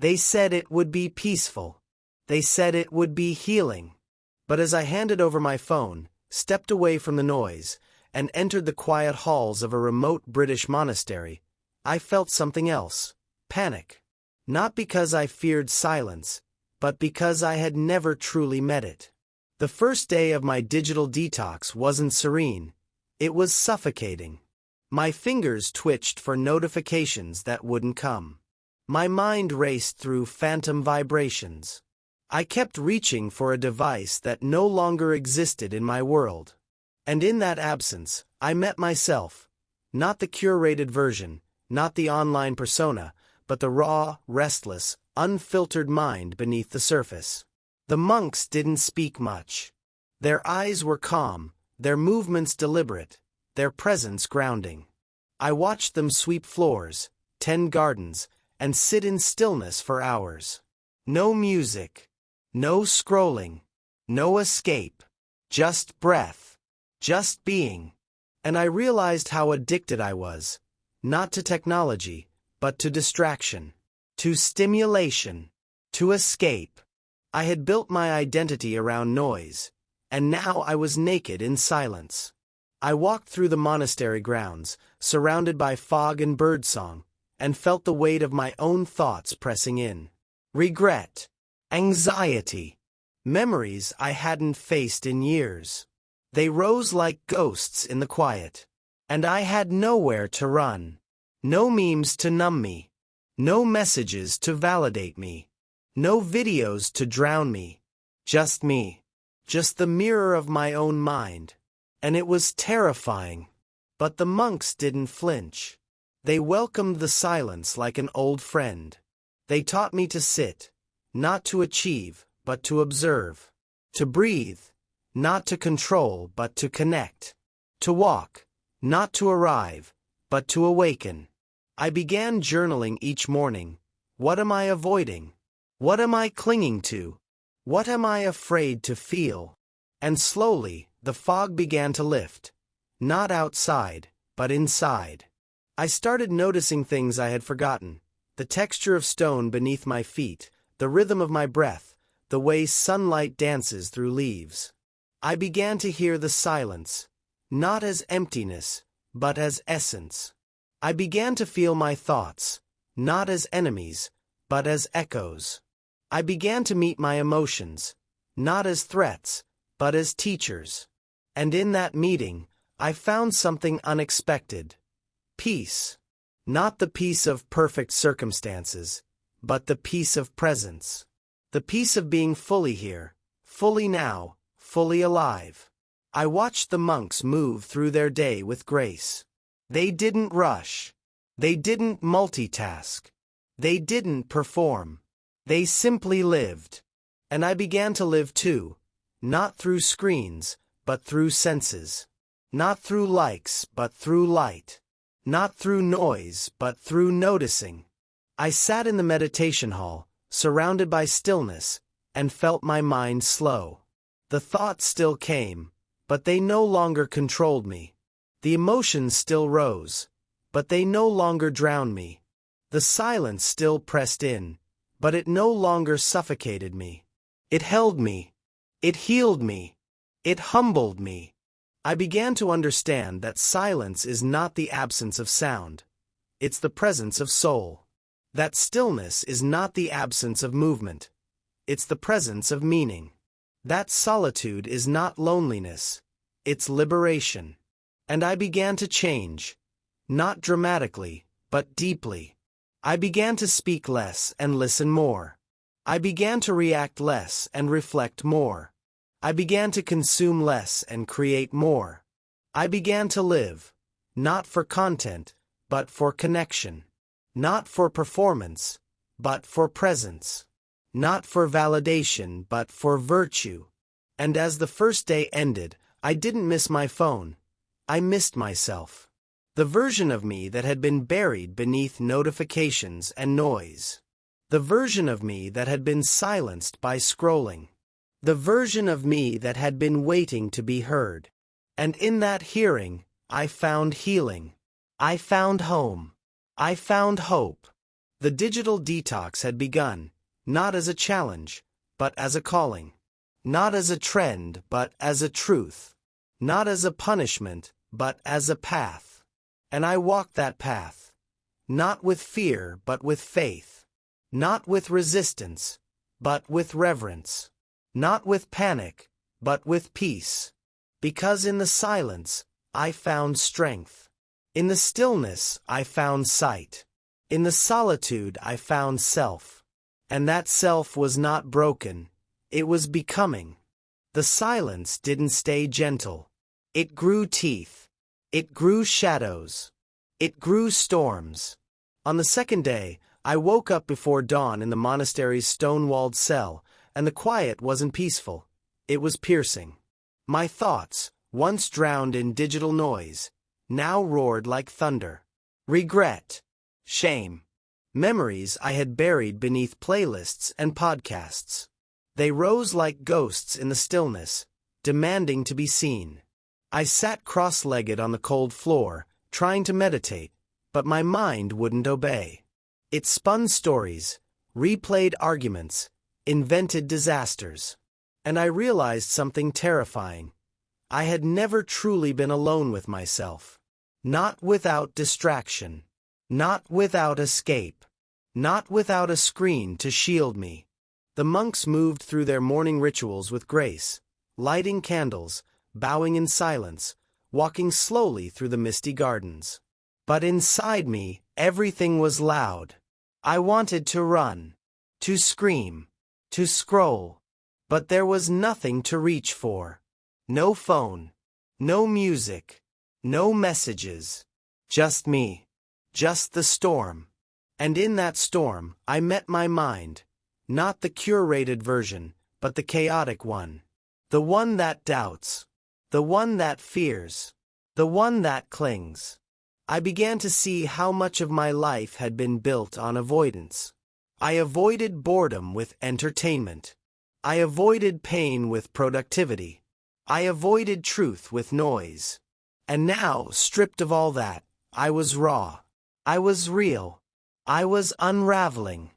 They said it would be peaceful. They said it would be healing. But as I handed over my phone, stepped away from the noise, and entered the quiet halls of a remote British monastery, I felt something else: panic. Not because I feared silence, but because I had never truly met it. The first day of my digital detox wasn't serene. It was suffocating. My fingers twitched for notifications that wouldn't come. My mind raced through phantom vibrations. I kept reaching for a device that no longer existed in my world. And in that absence, I met myself. Not the curated version, not the online persona, but the raw, restless, unfiltered mind beneath the surface. The monks didn't speak much. Their eyes were calm, their movements deliberate, their presence grounding. I watched them sweep floors, tend gardens, and sit in stillness for hours. No music, no scrolling, no escape, just breath, just being. And I realized how addicted I was, not to technology, but to distraction, to stimulation, to escape. I had built my identity around noise, and now I was naked in silence. I walked through the monastery grounds, surrounded by fog and birdsong, and felt the weight of my own thoughts pressing in. Regret, anxiety, memories I hadn't faced in years. They rose like ghosts in the quiet, and I had nowhere to run. No memes to numb me, no messages to validate me, no videos to drown me, just the mirror of my own mind. And it was terrifying. But the monks didn't flinch. They welcomed the silence like an old friend. They taught me to sit, not to achieve, but to observe, to breathe, not to control, but to connect, to walk, not to arrive, but to awaken. I began journaling each morning. What am I avoiding? What am I clinging to? What am I afraid to feel? And slowly, the fog began to lift. Not outside, but inside. I started noticing things I had forgotten. The texture of stone beneath my feet, the rhythm of my breath, the way sunlight dances through leaves. I began to hear the silence, not as emptiness, but as essence. I began to feel my thoughts, not as enemies, but as echoes. I began to meet my emotions, not as threats, but as teachers. And in that meeting, I found something unexpected. Peace. Not the peace of perfect circumstances, but the peace of presence. The peace of being fully here, fully now, fully alive. I watched the monks move through their day with grace. They didn't rush. They didn't multitask. They didn't perform. They simply lived. And I began to live too, not through screens, but through senses. Not through likes, but through light. Not through noise, but through noticing. I sat in the meditation hall, surrounded by stillness, and felt my mind slow. The thoughts still came, but they no longer controlled me. The emotions still rose, but they no longer drowned me. The silence still pressed in, but it no longer suffocated me. It held me. It healed me. It humbled me. I began to understand that silence is not the absence of sound. It's the presence of soul. That stillness is not the absence of movement. It's the presence of meaning. That solitude is not loneliness. It's liberation. And I began to change. Not dramatically, but deeply. I began to speak less and listen more. I began to react less and reflect more. I began to consume less and create more. I began to live, not for content, but for connection. Not for performance, but for presence. Not for validation, but for virtue. And as the first day ended, I didn't miss my phone. I missed myself. The version of me that had been buried beneath notifications and noise. The version of me that had been silenced by scrolling. The version of me that had been waiting to be heard. And in that hearing, I found healing. I found home. I found hope. The digital detox had begun, not as a challenge, but as a calling. Not as a trend, but as a truth. Not as a punishment, but as a path. And I walked that path. Not with fear, but with faith. Not with resistance, but with reverence. Not with panic, but with peace. Because in the silence, I found strength. In the stillness, I found sight. In the solitude, I found self. And that self was not broken. It was becoming. The silence didn't stay gentle. It grew teeth. It grew shadows. It grew storms. On the second day, I woke up before dawn in the monastery's stone-walled cell, and the quiet wasn't peaceful. It was piercing. My thoughts, once drowned in digital noise, now roared like thunder. Regret. Shame. Memories I had buried beneath playlists and podcasts. They rose like ghosts in the stillness, demanding to be seen. I sat cross-legged on the cold floor, trying to meditate, but my mind wouldn't obey. It spun stories, replayed arguments, invented disasters. And I realized something terrifying. I had never truly been alone with myself. Not without distraction. Not without escape. Not without a screen to shield me. The monks moved through their morning rituals with grace, lighting candles, bowing in silence, walking slowly through the misty gardens. But inside me, everything was loud. I wanted to run, to scream, to scroll. But there was nothing to reach for. No phone, no music, no messages. Just me. Just the storm. And in that storm, I met my mind. Not the curated version, but the chaotic one. The one that doubts. The one that fears. The one that clings. I began to see how much of my life had been built on avoidance. I avoided boredom with entertainment. I avoided pain with productivity. I avoided truth with noise. And now, stripped of all that, I was raw. I was real. I was unraveling.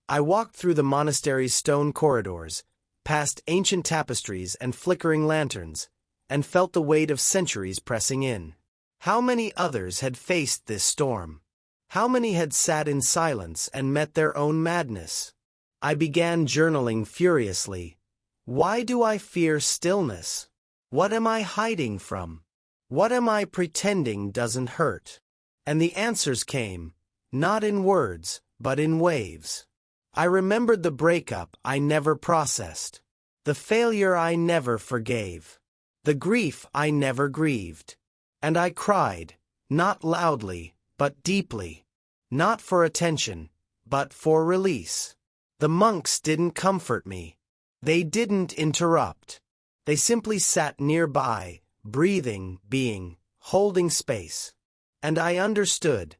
I walked through the monastery's stone corridors, past ancient tapestries and flickering lanterns, and felt the weight of centuries pressing in. How many others had faced this storm? How many had sat in silence and met their own madness? I began journaling furiously. Why do I fear stillness? What am I hiding from? What am I pretending doesn't hurt? And the answers came, not in words, but in waves. I remembered the breakup I never processed, the failure I never forgave, the grief I never grieved. And I cried, not loudly, but deeply, not for attention, but for release. The monks didn't comfort me. They didn't interrupt. They simply sat nearby, breathing, being, holding space. And I understood.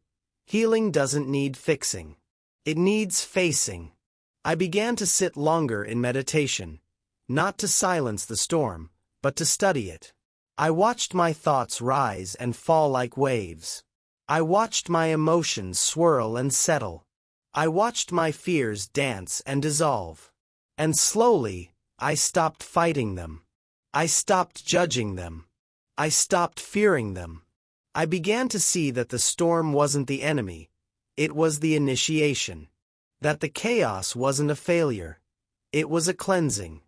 Healing doesn't need fixing. It needs facing. I began to sit longer in meditation, not to silence the storm, but to study it. I watched my thoughts rise and fall like waves. I watched my emotions swirl and settle. I watched my fears dance and dissolve. And slowly, I stopped fighting them. I stopped judging them. I stopped fearing them. I began to see that the storm wasn't the enemy. It was the initiation. That the chaos wasn't a failure. It was a cleansing.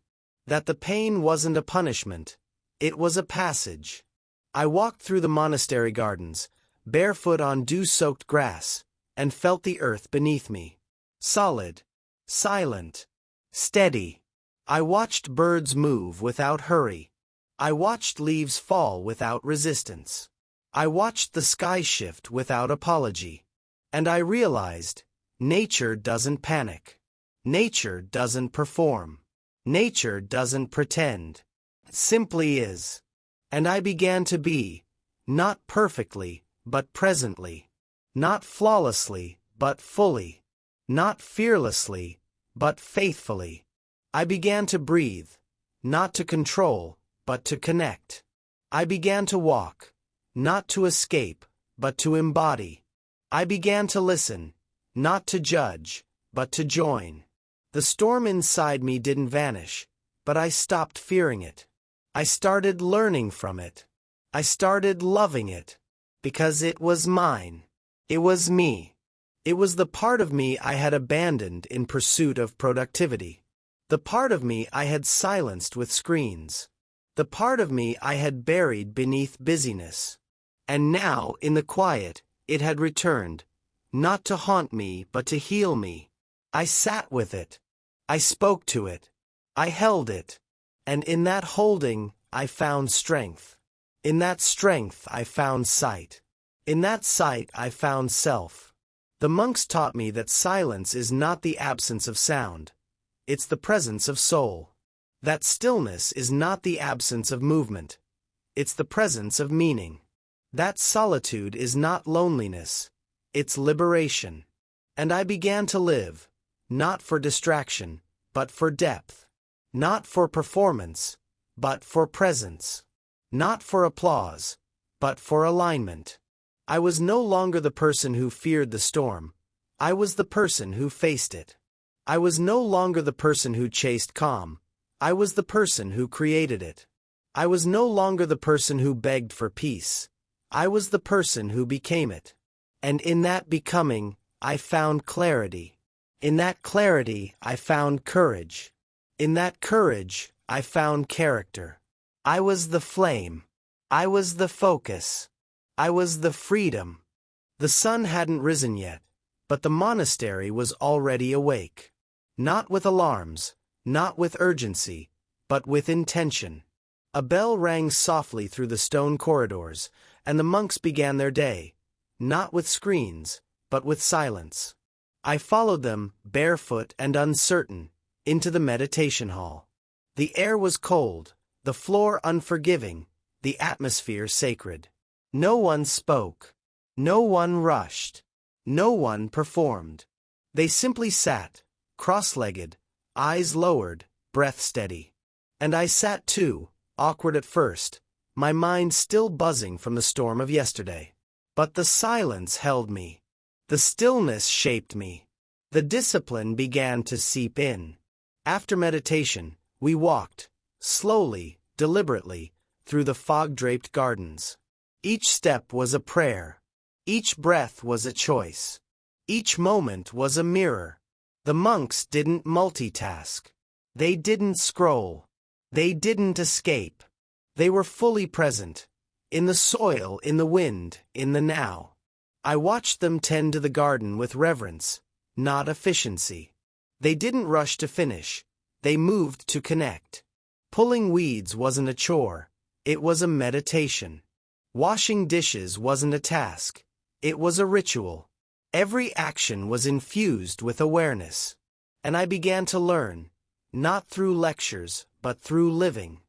That the pain wasn't a punishment. It was a passage. I walked through the monastery gardens, barefoot on dew-soaked grass, and felt the earth beneath me. Solid, silent, steady. I watched birds move without hurry. I watched leaves fall without resistance. I watched the sky shift without apology. And I realized, nature doesn't panic. Nature doesn't perform. Nature doesn't pretend. It simply is. And I began to be, not perfectly, but presently. Not flawlessly, but fully. Not fearlessly, but faithfully. I began to breathe, not to control, but to connect. I began to walk, not to escape, but to embody. I began to listen, not to judge, but to join. The storm inside me didn't vanish, but I stopped fearing it. I started learning from it. I started loving it. Because it was mine. It was me. It was the part of me I had abandoned in pursuit of productivity. The part of me I had silenced with screens. The part of me I had buried beneath busyness. And now, in the quiet, it had returned, not to haunt me but to heal me. I sat with it. I spoke to it. I held it. And in that holding, I found strength. In that strength, I found sight. In that sight, I found self. The monks taught me that silence is not the absence of sound. It's the presence of soul. That stillness is not the absence of movement. It's the presence of meaning. That solitude is not loneliness. It's liberation. And I began to live, not for distraction, but for depth. Not for performance, but for presence. Not for applause, but for alignment. I was no longer the person who feared the storm. I was the person who faced it. I was no longer the person who chased calm. I was the person who created it. I was no longer the person who begged for peace. I was the person who became it. And in that becoming, I found clarity. In that clarity, I found courage. In that courage, I found character. I was the flame. I was the focus. I was the freedom. The sun hadn't risen yet, but the monastery was already awake. Not with alarms, not with urgency, but with intention. A bell rang softly through the stone corridors, and the monks began their day, not with screens, but with silence. I followed them, barefoot and uncertain, into the meditation hall. The air was cold, the floor unforgiving, the atmosphere sacred. No one spoke. No one rushed. No one performed. They simply sat, cross-legged, eyes lowered, breath steady. And I sat too, awkward at first, my mind still buzzing from the storm of yesterday. But the silence held me. The stillness shaped me. The discipline began to seep in. After meditation, we walked, slowly, deliberately, through the fog-draped gardens. Each step was a prayer. Each breath was a choice. Each moment was a mirror. The monks didn't multitask. They didn't scroll. They didn't escape. They were fully present. In the soil, in the wind, in the now. I watched them tend to the garden with reverence, not efficiency. They didn't rush to finish. They moved to connect. Pulling weeds wasn't a chore. It was a meditation. Washing dishes wasn't a task. It was a ritual. Every action was infused with awareness. And I began to learn, not through lectures, but through living.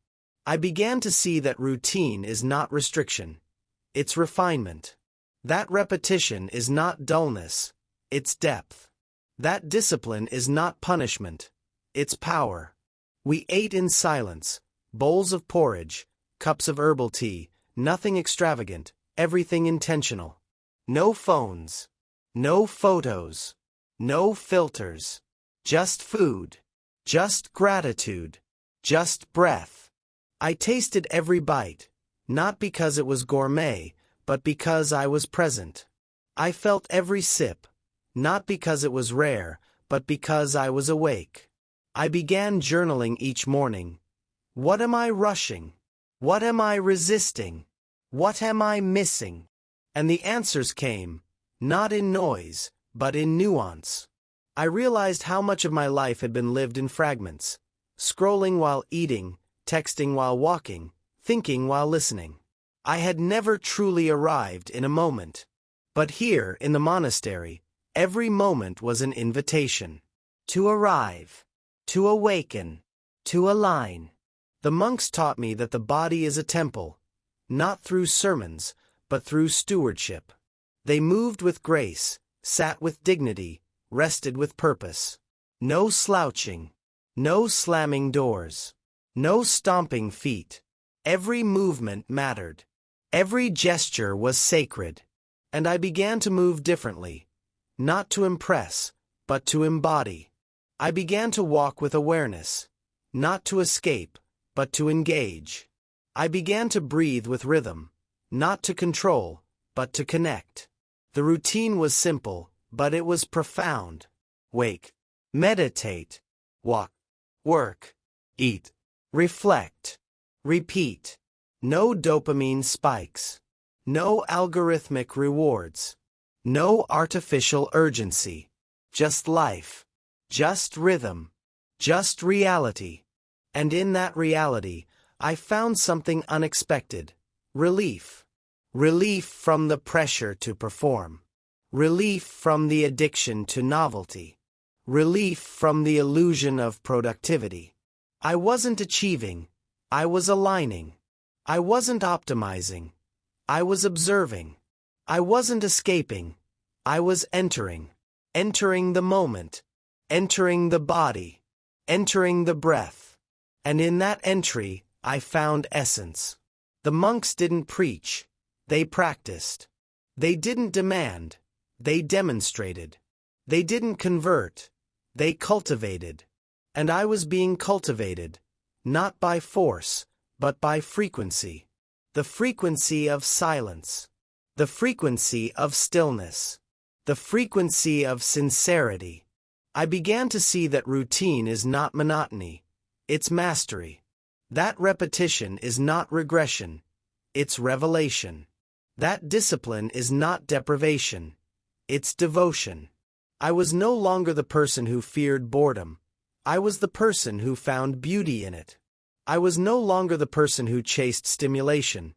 I began to see that routine is not restriction. It's refinement. That repetition is not dullness. It's depth. That discipline is not punishment. It's power. We ate in silence, bowls of porridge, cups of herbal tea, nothing extravagant, everything intentional. No phones. No photos. No filters. Just food. Just gratitude. Just breath. I tasted every bite, not because it was gourmet, but because I was present. I felt every sip, not because it was rare, but because I was awake. I began journaling each morning. What am I rushing? What am I resisting? What am I missing? And the answers came, not in noise, but in nuance. I realized how much of my life had been lived in fragments, scrolling while eating, texting while walking, thinking while listening. I had never truly arrived in a moment. But here, in the monastery, every moment was an invitation. To arrive. To awaken. To align. The monks taught me that the body is a temple, not through sermons, but through stewardship. They moved with grace, sat with dignity, rested with purpose. No slouching. No slamming doors. No stomping feet. Every movement mattered. Every gesture was sacred. And I began to move differently. not to impress, but to embody. I began to walk with awareness, not to escape, but to engage. I began to breathe with rhythm, not to control, but to connect. The routine was simple, but it was profound. Wake, meditate, walk, work, eat, reflect, repeat. No dopamine spikes. No algorithmic rewards. No artificial urgency. Just life. Just rhythm. Just reality. And in that reality, I found something unexpected. Relief. Relief from the pressure to perform. Relief from the addiction to novelty. Relief from the illusion of productivity. I wasn't achieving. I was aligning. I wasn't optimizing. I was observing. I wasn't escaping. I was entering. Entering the moment. Entering the body. Entering the breath. And in that entry, I found essence. The monks didn't preach. They practiced. They didn't demand. They demonstrated. They didn't convert. They cultivated. And I was being cultivated, not by force, but by frequency. The frequency of silence. The frequency of stillness. The frequency of sincerity. I began to see that routine is not monotony. It's mastery. That repetition is not regression. It's revelation. That discipline is not deprivation. It's devotion. I was no longer the person who feared boredom. I was the person who found beauty in it. I was no longer the person who chased stimulation.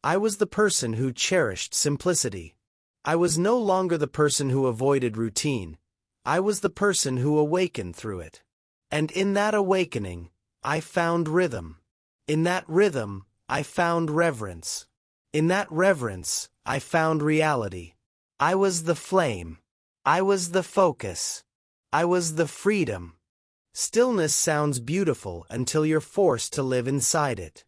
I was the person who cherished simplicity. I was no longer the person who avoided routine. I was the person who awakened through it. And in that awakening, I found rhythm. In that rhythm, I found reverence. In that reverence, I found reality. I was the flame. I was the focus. I was the freedom. Stillness sounds beautiful until you're forced to live inside it.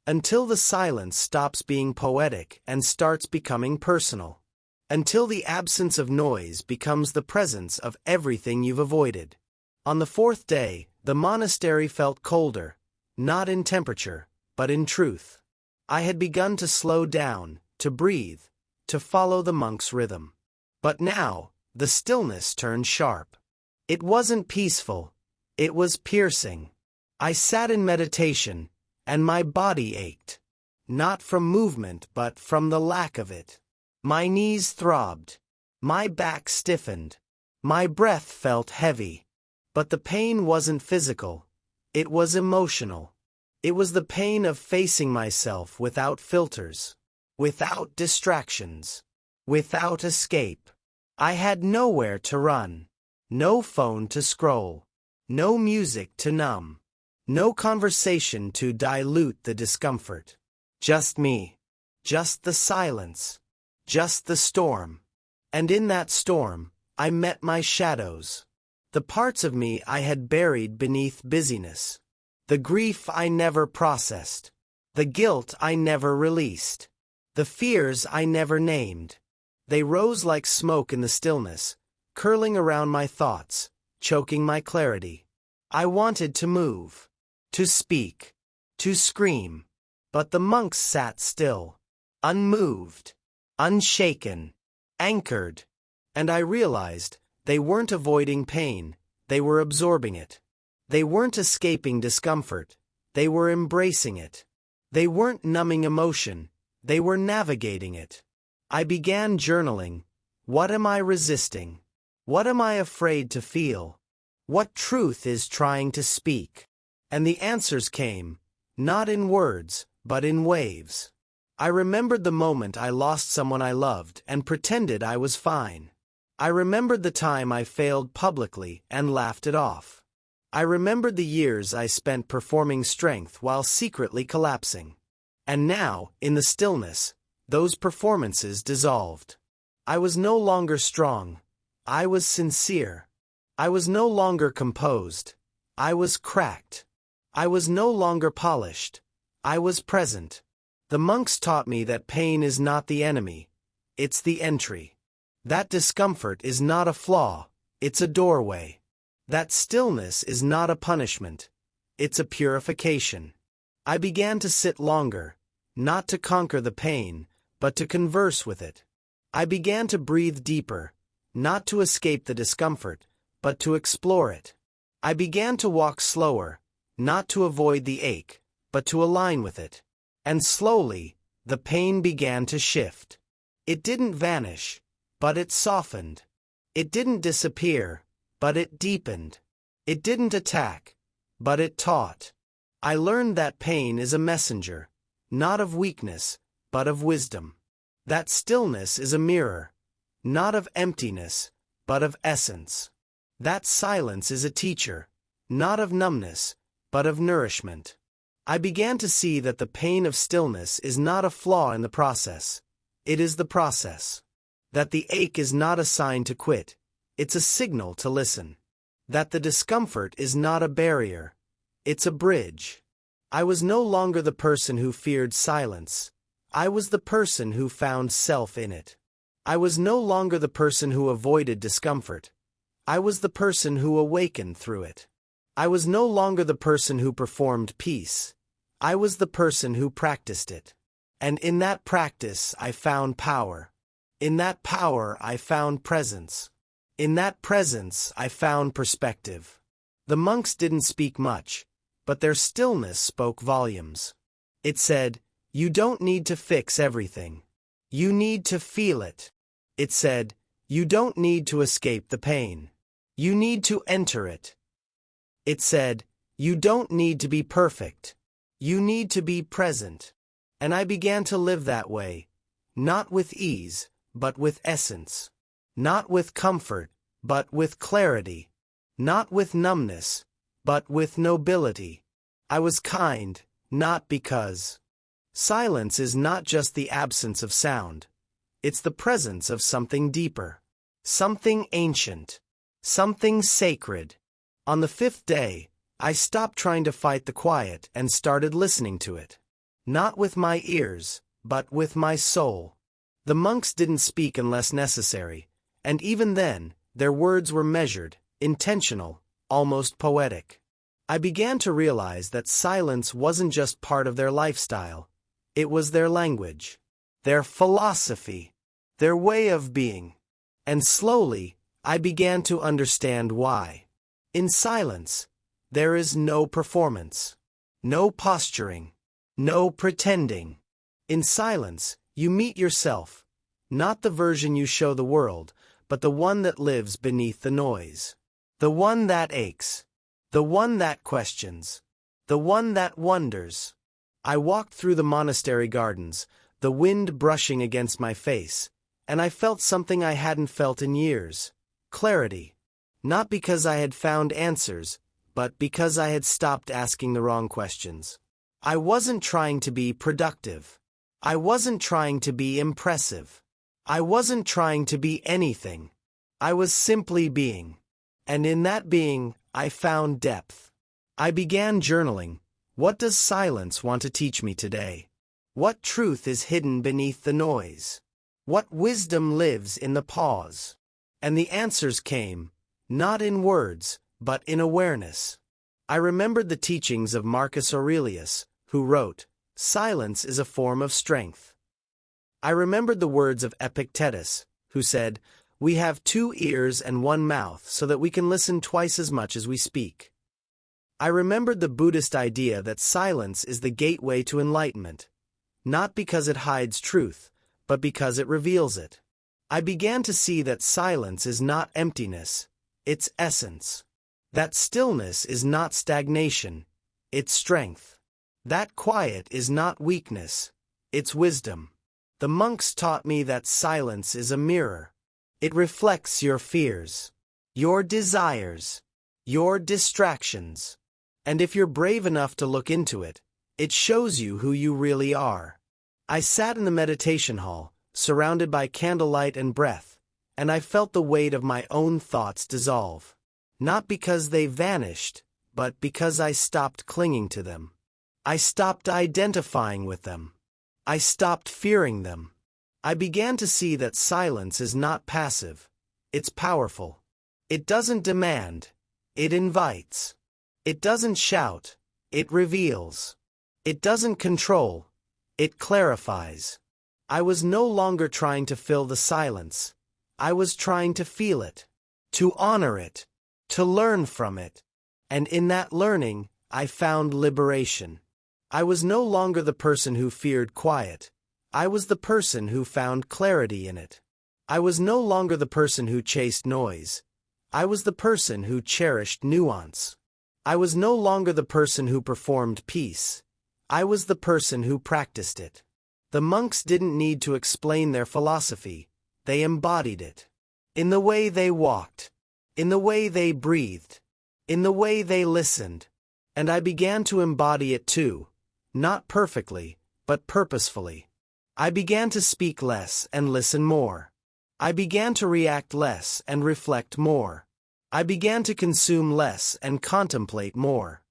Until the silence stops being poetic and starts becoming personal. Until the absence of noise becomes the presence of everything you've avoided. On the fourth day, the monastery felt colder, not in temperature, but in truth. I had begun to slow down, to breathe, to follow the monk's rhythm. But now, the stillness turned sharp. It wasn't peaceful. It was piercing. I sat in meditation, and my body ached. Not from movement but from the lack of it. My knees throbbed. My back stiffened. My breath felt heavy. But the pain wasn't physical. It was emotional. It was the pain of facing myself without filters. Without distractions. Without escape. I had nowhere to run. No phone to scroll. No music to numb. No conversation to dilute the discomfort. Just me. Just the silence. Just the storm. And in that storm, I met my shadows. The parts of me I had buried beneath busyness. The grief I never processed. The guilt I never released. The fears I never named. They rose like smoke in the stillness, curling around my thoughts, choking my clarity. I wanted to move, to speak, to scream, but the monks sat still, unmoved, unshaken, anchored, and I realized they weren't avoiding pain, they were absorbing it. They weren't escaping discomfort, they were embracing it. They weren't numbing emotion, they were navigating it. I began journaling. What am I resisting? What am I afraid to feel? What truth is trying to speak? And the answers came, not in words, but in waves. I remembered the moment I lost someone I loved and pretended I was fine. I remembered the time I failed publicly and laughed it off. I remembered the years I spent performing strength while secretly collapsing. And now, in the stillness, those performances dissolved. I was no longer strong. I was sincere. I was no longer composed. I was cracked. I was no longer polished. I was present. The monks taught me that pain is not the enemy. It's the entry. That discomfort is not a flaw, it's a doorway. That stillness is not a punishment, it's a purification. I began to sit longer, not to conquer the pain, but to converse with it. I began to breathe deeper, not to escape the discomfort, but to explore it. I began to walk slower, not to avoid the ache, but to align with it. And slowly, the pain began to shift. It didn't vanish, but it softened. It didn't disappear, but it deepened. It didn't attack, but it taught. I learned that pain is a messenger, not of weakness, but of wisdom. That stillness is a mirror, not of emptiness, but of essence. That silence is a teacher, not of numbness, but of nourishment. I began to see that the pain of stillness is not a flaw in the process. It is the process. That the ache is not a sign to quit, it's a signal to listen. That the discomfort is not a barrier, it's a bridge. I was no longer the person who feared silence. I was the person who found self in it. I was no longer the person who avoided discomfort. I was the person who awakened through it. I was no longer the person who performed peace. I was the person who practiced it. And in that practice I found power. In that power I found presence. In that presence I found perspective. The monks didn't speak much, but their stillness spoke volumes. It said, "You don't need to fix everything. You need to feel it." It said, "You don't need to escape the pain. You need to enter it." It said, "You don't need to be perfect. You need to be present." And I began to live that way, not with ease, but with essence. Not with comfort, but with clarity. Not with numbness, but with nobility. I was kind, not because. Silence is not just the absence of sound. It's the presence of something deeper. Something ancient. Something sacred. On the 5th day, I stopped trying to fight the quiet and started listening to it. Not with my ears, but with my soul. The monks didn't speak unless necessary, and even then, their words were measured, intentional, almost poetic. I began to realize that silence wasn't just part of their lifestyle. It was their language, their philosophy, their way of being. And slowly, I began to understand why. In silence, there is no performance, no posturing, no pretending. In silence, you meet yourself, not the version you show the world, but the one that lives beneath the noise. The one that aches. The one that questions. The one that wonders. I walked through the monastery gardens, the wind brushing against my face, and I felt something I hadn't felt in years. Clarity. Not because I had found answers, but because I had stopped asking the wrong questions. I wasn't trying to be productive. I wasn't trying to be impressive. I wasn't trying to be anything. I was simply being. And in that being, I found depth. I began journaling. What does silence want to teach me today? What truth is hidden beneath the noise? What wisdom lives in the pause? And the answers came, not in words, but in awareness. I remembered the teachings of Marcus Aurelius, who wrote, "Silence is a form of strength." I remembered the words of Epictetus, who said, "We have 2 ears and 1 mouth so that we can listen twice as much as we speak." I remembered the Buddhist idea that silence is the gateway to enlightenment, not because it hides truth, but because it reveals it. I began to see that silence is not emptiness, it's essence. That stillness is not stagnation, it's strength. That quiet is not weakness, it's wisdom. The monks taught me that silence is a mirror. It reflects your fears, your desires, your distractions. And if you're brave enough to look into it, it shows you who you really are. I sat in the meditation hall, surrounded by candlelight and breath, and I felt the weight of my own thoughts dissolve. Not because they vanished, but because I stopped clinging to them. I stopped identifying with them. I stopped fearing them. I began to see that silence is not passive. It's powerful. It doesn't demand. It invites. It doesn't shout. It reveals. It doesn't control. It clarifies. I was no longer trying to fill the silence. I was trying to feel it, to honor it, to learn from it. And in that learning, I found liberation. I was no longer the person who feared quiet. I was the person who found clarity in it. I was no longer the person who chased noise. I was the person who cherished nuance. I was no longer the person who performed peace. I was the person who practiced it. The monks didn't need to explain their philosophy. They embodied it. In the way they walked. In the way they breathed. In the way they listened. And I began to embody it too. Not perfectly, but purposefully. I began to speak less and listen more. I began to react less and reflect more. I began to consume less and contemplate more.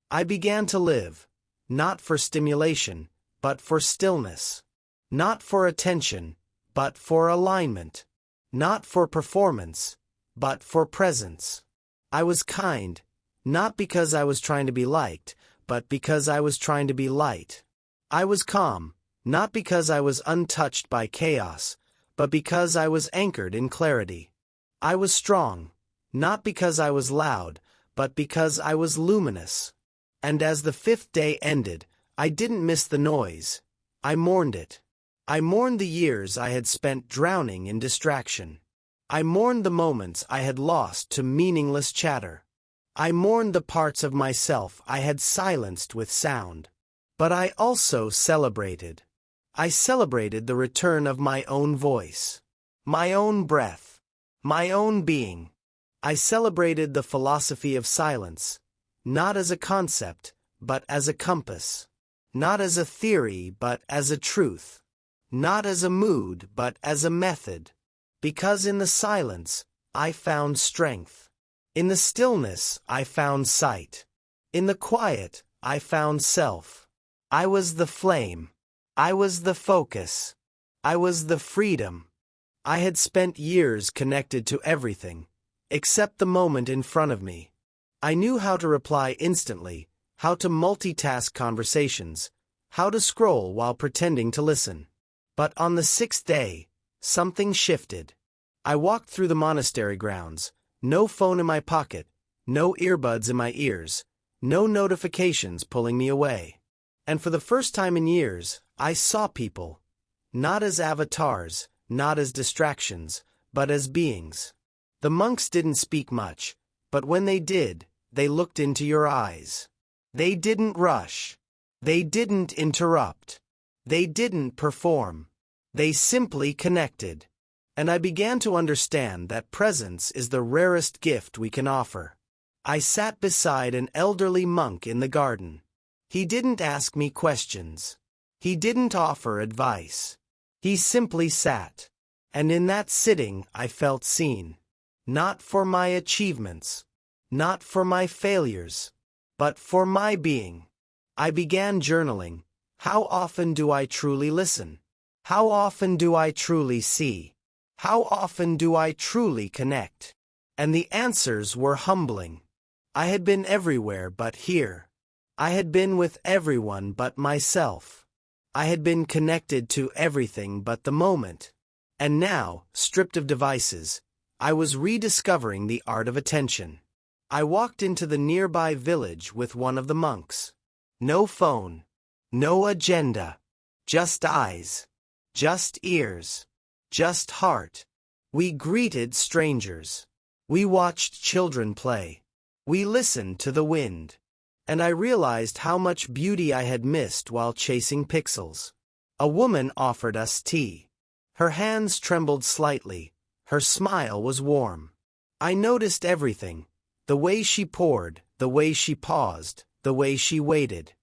I began to live, not for stimulation, but for stillness. Not for attention, but for alignment. Not for performance, but for presence. I was kind, not because I was trying to be liked, but because I was trying to be light. I was calm, not because I was untouched by chaos, but because I was anchored in clarity. I was strong, not because I was loud, but because I was luminous. And as the 5th day ended, I didn't miss the noise. I mourned it. I mourned the years I had spent drowning in distraction. I mourned the moments I had lost to meaningless chatter. I mourned the parts of myself I had silenced with sound. But I also celebrated. I celebrated the return of my own voice, my own breath, my own being. I celebrated the philosophy of silence, not as a concept, but as a compass. Not as a theory, but as a truth. Not as a mood, but as a method. Because in the silence, I found strength. In the stillness, I found sight. In the quiet, I found self. I was the flame. I was the focus. I was the freedom. I had spent years connected to everything, except the moment in front of me. I knew how to reply instantly, how to multitask conversations, how to scroll while pretending to listen. But on the 6th day, something shifted. I walked through the monastery grounds, no phone in my pocket, no earbuds in my ears, no notifications pulling me away. And for the first time in years, I saw people, not as avatars, not as distractions, but as beings. The monks didn't speak much, but when they did, they looked into your eyes. They didn't rush. They didn't interrupt. They didn't perform. They simply connected. And I began to understand that presence is the rarest gift we can offer. I sat beside an elderly monk in the garden. He didn't ask me questions. He didn't offer advice. He simply sat. And in that sitting I felt seen. Not for my achievements. Not for my failures. But for my being. I began journaling. How often do I truly listen? How often do I truly see? How often do I truly connect? And the answers were humbling. I had been everywhere but here. I had been with everyone but myself. I had been connected to everything but the moment. And now, stripped of devices, I was rediscovering the art of attention. I walked into the nearby village with one of the monks. No phone. No agenda. Just eyes. Just ears. Just heart. We greeted strangers. We watched children play. We listened to the wind. And I realized how much beauty I had missed while chasing pixels. A woman offered us tea. Her hands trembled slightly. Her smile was warm. I noticed everything. The way she poured, the way she paused, the way she waited.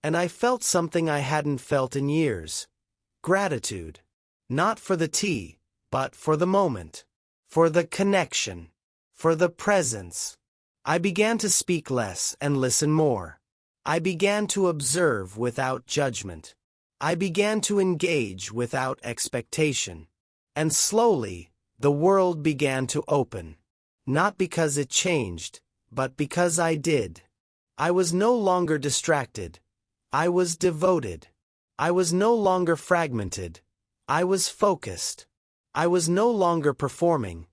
And I felt something I hadn't felt in years. Gratitude. Not for the tea, but for the moment. For the connection. For the presence. I began to speak less and listen more. I began to observe without judgment. I began to engage without expectation. And slowly, the world began to open. Not because it changed, but because I did. I was no longer distracted. I was devoted. I was no longer fragmented. I was focused. I was no longer performing.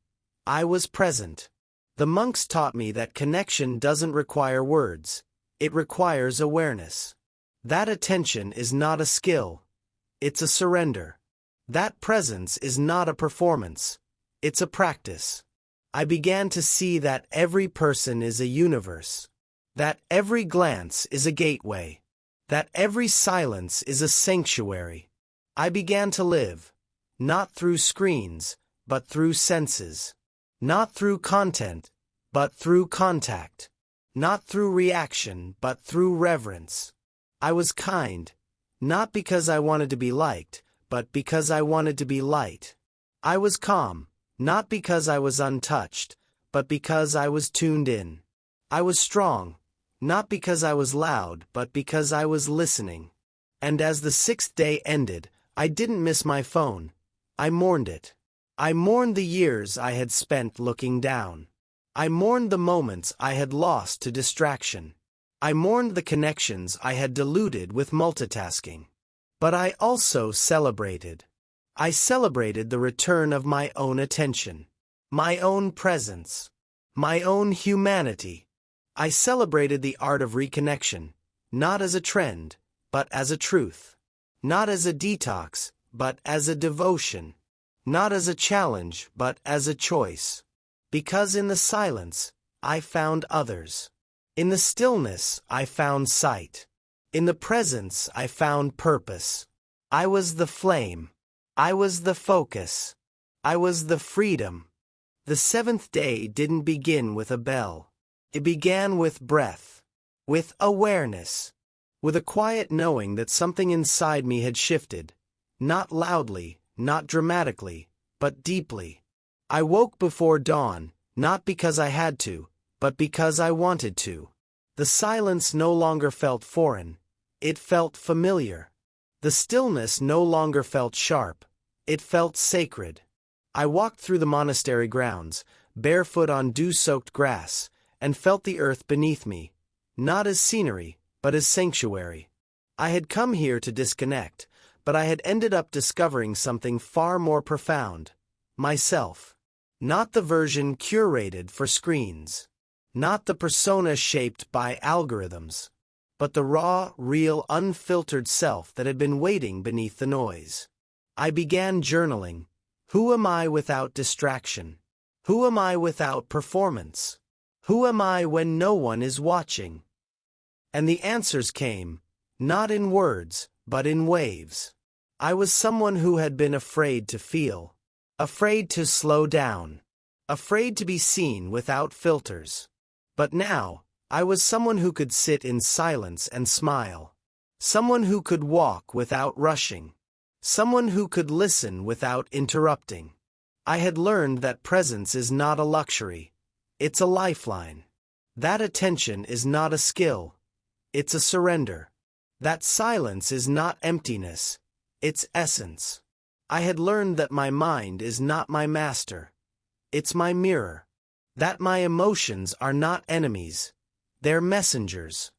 I was present. The monks taught me that connection doesn't require words. It requires awareness. That attention is not a skill. It's a surrender. That presence is not a performance. It's a practice. I began to see that every person is a universe. That every glance is a gateway. That every silence is a sanctuary. I began to live, not through screens, but through senses. Not through content, but through contact. Not through reaction, but through reverence. I was kind, not because I wanted to be liked, but because I wanted to be light. I was calm, not because I was untouched, but because I was tuned in. I was strong, not because I was loud, but because I was listening. And as the 6th day ended, I didn't miss my phone. I mourned it. I mourned the years I had spent looking down. I mourned the moments I had lost to distraction. I mourned the connections I had diluted with multitasking. But I also celebrated. I celebrated the return of my own attention, my own presence, my own humanity. I celebrated the art of reconnection, not as a trend, but as a truth. Not as a detox, but as a devotion. Not as a challenge, but as a choice. Because in the silence, I found others. In the stillness, I found sight. In the presence, I found purpose. I was the flame. I was the focus. I was the freedom. The 7th day didn't begin with a bell. It began with breath, with awareness, with a quiet knowing that something inside me had shifted. Not loudly, not dramatically, but deeply. I woke before dawn, not because I had to, but because I wanted to. The silence no longer felt foreign. It felt familiar. The stillness no longer felt sharp. It felt sacred. I walked through the monastery grounds, barefoot on dew-soaked grass, and felt the earth beneath me, not as scenery, but as sanctuary. I had come here to disconnect, but I had ended up discovering something far more profound. Myself. Not the version curated for screens. Not the persona shaped by algorithms. But the raw, real, unfiltered self that had been waiting beneath the noise. I began journaling. Who am I without distraction? Who am I without performance? Who am I when no one is watching? And the answers came, not in words, but in waves. I was someone who had been afraid to feel, afraid to slow down, afraid to be seen without filters. But now, I was someone who could sit in silence and smile, someone who could walk without rushing, someone who could listen without interrupting. I had learned that presence is not a luxury, it's a lifeline. That attention is not a skill, it's a surrender. That silence is not emptiness, it's essence. I had learned that my mind is not my master, it's my mirror. That my emotions are not enemies, they're messengers.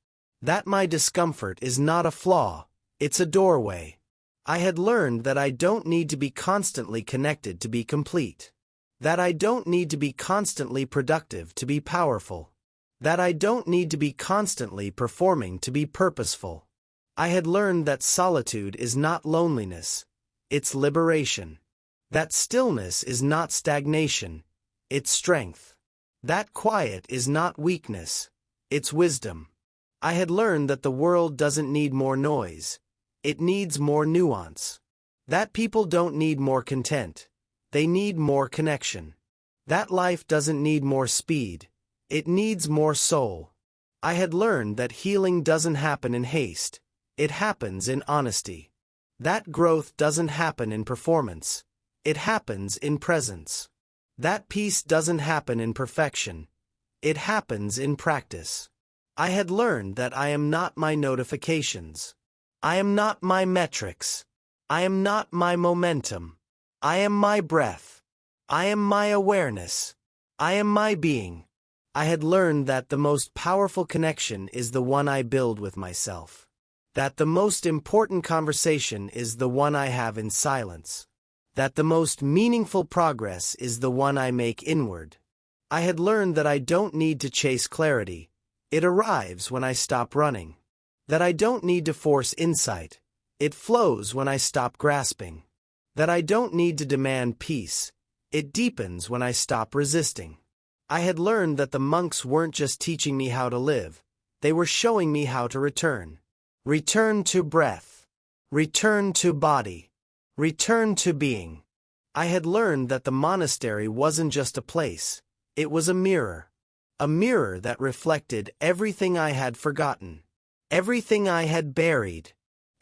That my discomfort is not a flaw, it's a doorway. I had learned that I don't need to be constantly connected to be complete. That I don't need to be constantly productive to be powerful. That I don't need to be constantly performing to be purposeful. I had learned that solitude is not loneliness, it's liberation. That stillness is not stagnation, it's strength. That quiet is not weakness, it's wisdom. I had learned that the world doesn't need more noise, it needs more nuance. That people don't need more content, they need more connection. That life doesn't need more speed, it needs more soul. I had learned that healing doesn't happen in haste, it happens in honesty. That growth doesn't happen in performance, it happens in presence. That peace doesn't happen in perfection, it happens in practice. I had learned that I am not my notifications. I am not my metrics. I am not my momentum. I am my breath. I am my awareness. I am my being. I had learned that the most powerful connection is the one I build with myself. That the most important conversation is the one I have in silence. That the most meaningful progress is the one I make inward. I had learned that I don't need to chase clarity. It arrives when I stop running. That I don't need to force insight. It flows when I stop grasping. That I don't need to demand peace. It deepens when I stop resisting. I had learned that the monks weren't just teaching me how to live. They were showing me how to return. Return to breath. Return to body. Return to being. I had learned that the monastery wasn't just a place. It was a mirror. A mirror that reflected everything I had forgotten. Everything I had buried.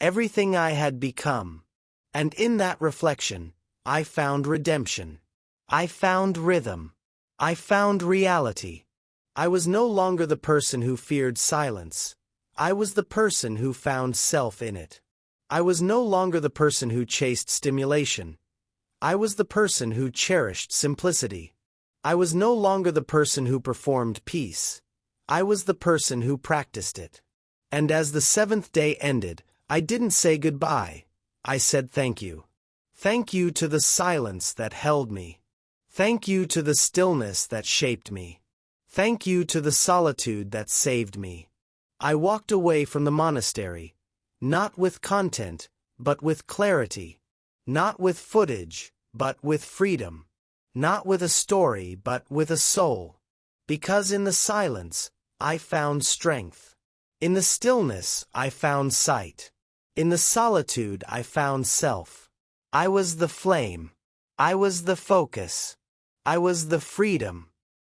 Everything I had become. And in that reflection, I found redemption. I found rhythm. I found reality. I was no longer the person who feared silence. I was the person who found self in it. I was no longer the person who chased stimulation. I was the person who cherished simplicity. I was no longer the person who performed peace. I was the person who practiced it. And as the seventh day ended, I didn't say goodbye. I said thank you. Thank you to the silence that held me. Thank you to the stillness that shaped me. Thank you to the solitude that saved me. I walked away from the monastery, not with content, but with clarity. Not with footage, but with freedom. Not with a story, but with a soul. Because in the silence, I found strength. In the stillness, I found sight. In the solitude, I found self. I was the flame. I was the focus. I was the freedom.